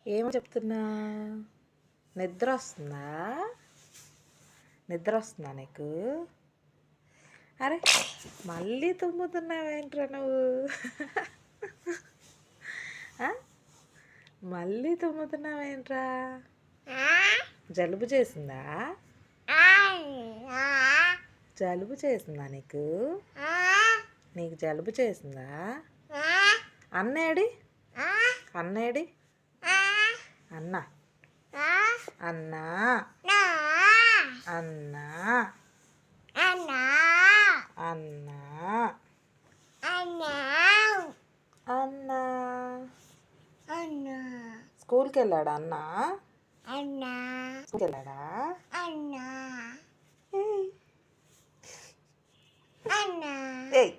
ఏమో చెప్తున్నా? నిద్ర వస్తుందా? నిద్ర వస్తుందా నీకు? అరే మళ్ళీ తుమ్ముతున్నావేంట్రా నువ్వు? మళ్ళీ తుమ్ముతున్నావేంట్రా? జలుబు చేసిందా? జలుబు చేసిందా నీకు? నీకు జలుబు చేసిందా? అన్నేడి? అన్నేడి? అన్న అన్నా అన్నా అన్నా అన్నా స్కూల్కి వెళ్ళాడా అన్నా? స్కూల్కి వెళ్ళాడా? ఏయ్